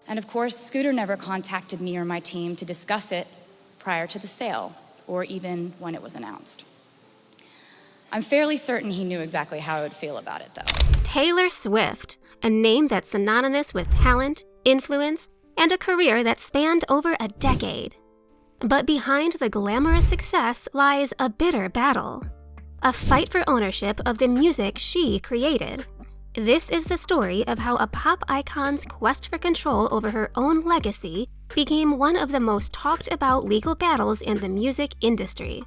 And of course, Scooter never contacted me or my team to discuss it prior to the sale, or even when it was announced. I'm fairly certain he knew exactly how I would feel about it, though. Taylor Swift, a name that's synonymous with talent, influence, and a career that spanned over a decade. But behind the glamorous success lies a bitter battle, a fight for ownership of the music she created. This is the story of how a pop icon's quest for control over her own legacy became one of the most talked about legal battles in the music industry.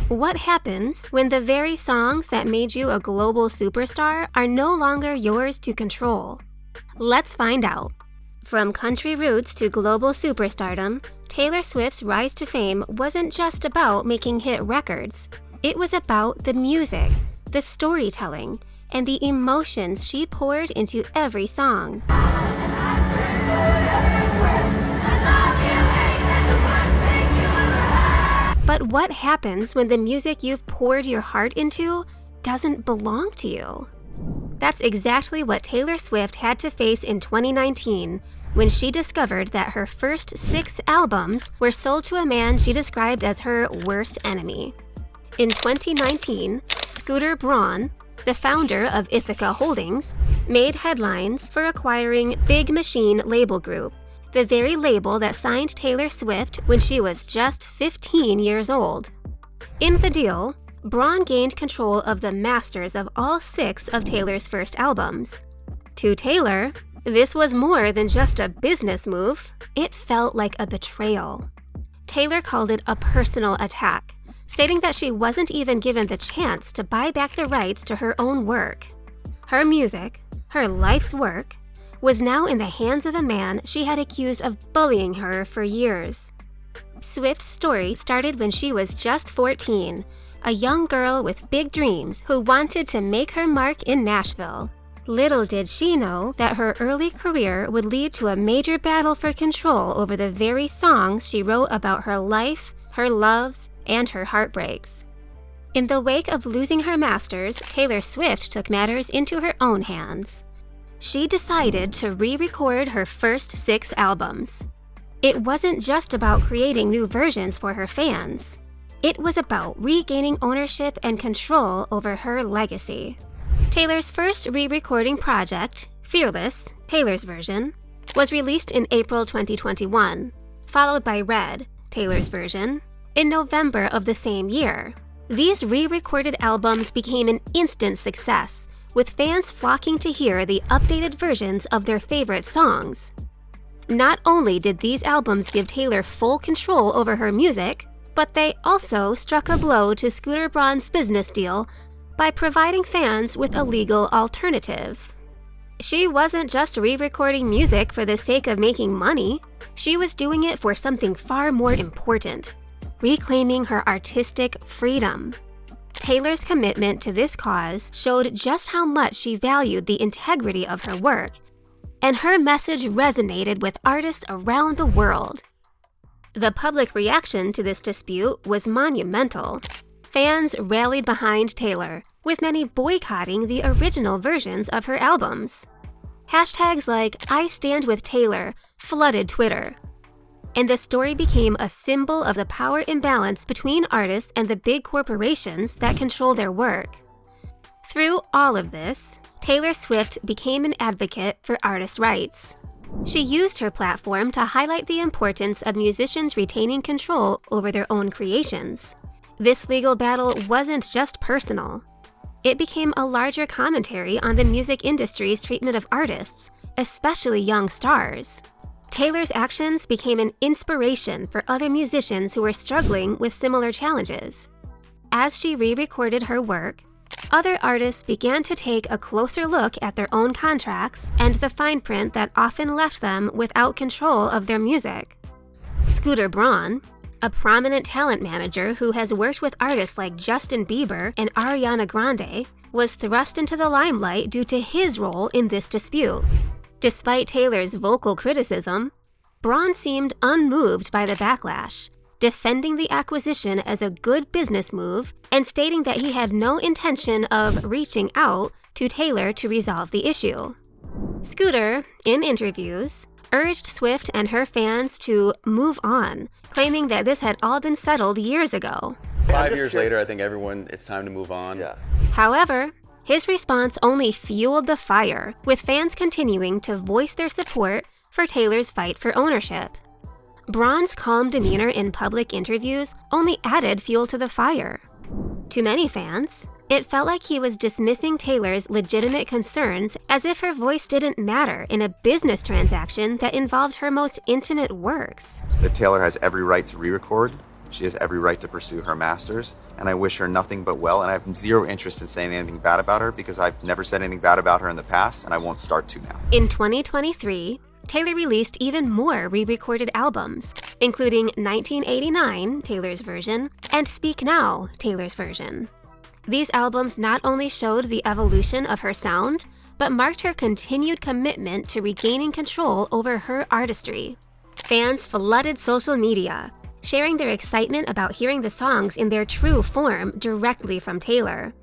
What happens when the very songs that made you a global superstar are no longer yours to control? Let's find out. From country roots to global superstardom, Taylor Swift's rise to fame wasn't just about making hit records. It was about the music, the storytelling, and the emotions she poured into every song. But what happens when the music you've poured your heart into doesn't belong to you? That's exactly what Taylor Swift had to face in 2019 when she discovered that her first 6 albums were sold to a man she described as her worst enemy. In 2019, Scooter Braun, the founder of Ithaca Holdings, made headlines for acquiring Big Machine Label Group, the very label that signed Taylor Swift when she was just 15 years old. In the deal, Braun gained control of the masters of all 6 of Taylor's first albums. To Taylor, this was more than just a business move. It felt like a betrayal. Taylor called it a personal attack, stating that she wasn't even given the chance to buy back the rights to her own work. Her music, her life's work, was now in the hands of a man she had accused of bullying her for years. Swift's story started when she was just 14, a young girl with big dreams who wanted to make her mark in Nashville. Little did she know that her early career would lead to a major battle for control over the very songs she wrote about her life, her loves, and her heartbreaks. In the wake of losing her masters, Taylor Swift took matters into her own hands. She decided to re-record her first 6 albums. It wasn't just about creating new versions for her fans. It was about regaining ownership and control over her legacy. Taylor's first re-recording project, Fearless, Taylor's version, was released in April 2021, followed by Red, Taylor's version, in November of the same year. These re-recorded albums became an instant success, with fans flocking to hear the updated versions of their favorite songs. Not only did these albums give Taylor full control over her music, but they also struck a blow to Scooter Braun's business deal by providing fans with a legal alternative. She wasn't just re-recording music for the sake of making money. She was doing it for something far more important: reclaiming her artistic freedom. Taylor's commitment to this cause showed just how much she valued the integrity of her work, and her message resonated with artists around the world. The public reaction to this dispute was monumental. Fans rallied behind Taylor, with many boycotting the original versions of her albums. Hashtags like "I Stand With Taylor" flooded Twitter, and the story became a symbol of the power imbalance between artists and the big corporations that control their work. Through all of this, Taylor Swift became an advocate for artists' rights. She used her platform to highlight the importance of musicians retaining control over their own creations. This legal battle wasn't just personal. It became a larger commentary on the music industry's treatment of artists, especially young stars. Taylor's actions became an inspiration for other musicians who were struggling with similar challenges. As she re-recorded her work, other artists began to take a closer look at their own contracts and the fine print that often left them without control of their music. Scooter Braun, a prominent talent manager who has worked with artists like Justin Bieber and Ariana Grande, was thrust into the limelight due to his role in this dispute. Despite Taylor's vocal criticism, Braun seemed unmoved by the backlash, defending the acquisition as a good business move and stating that he had no intention of reaching out to Taylor to resolve the issue. Scooter, in interviews, urged Swift and her fans to move on, claiming that this had all been settled years ago. 5 years later, I think it's time to move on. Yeah. However, his response only fueled the fire, with fans continuing to voice their support for Taylor's fight for ownership. Braun's calm demeanor in public interviews only added fuel to the fire. To many fans, it felt like he was dismissing Taylor's legitimate concerns as if her voice didn't matter in a business transaction that involved her most intimate works. That Taylor has every right to re-record. She has every right to pursue her masters, and I wish her nothing but well, and I have zero interest in saying anything bad about her because I've never said anything bad about her in the past, and I won't start to now. In 2023, Taylor released even more re-recorded albums, including 1989, Taylor's version, and Speak Now, Taylor's version. These albums not only showed the evolution of her sound, but marked her continued commitment to regaining control over her artistry. Fans flooded social media, sharing their excitement about hearing the songs in their true form directly from Taylor.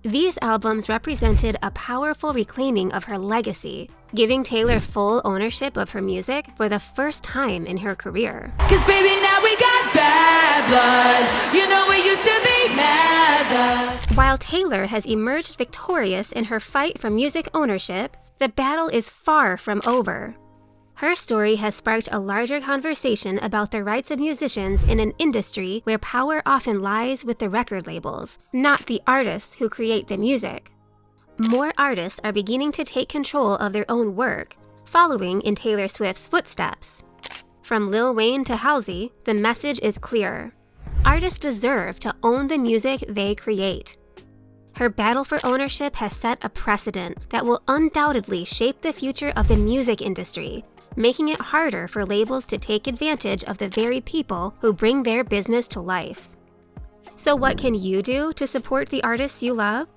These albums represented a powerful reclaiming of her legacy, giving Taylor full ownership of her music for the first time in her career. 'Cause baby, now we got bad blood. You know we used to be mad blood. While Taylor has emerged victorious in her fight for music ownership, the battle is far from over. Her story has sparked a larger conversation about the rights of musicians in an industry where power often lies with the record labels, not the artists who create the music. More artists are beginning to take control of their own work, following in Taylor Swift's footsteps. From Lil Wayne to Halsey, the message is clear. Artists deserve to own the music they create. Her battle for ownership has set a precedent that will undoubtedly shape the future of the music industry, making it harder for labels to take advantage of the very people who bring their business to life. So what can you do to support the artists you love?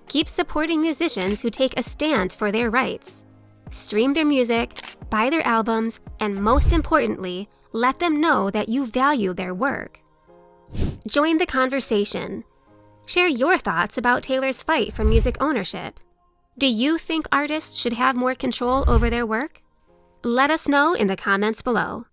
Keep supporting musicians who take a stand for their rights. Stream their music, buy their albums, and most importantly, let them know that you value their work. Join the conversation. Share your thoughts about Taylor's fight for music ownership. Do you think artists should have more control over their work? Let us know in the comments below.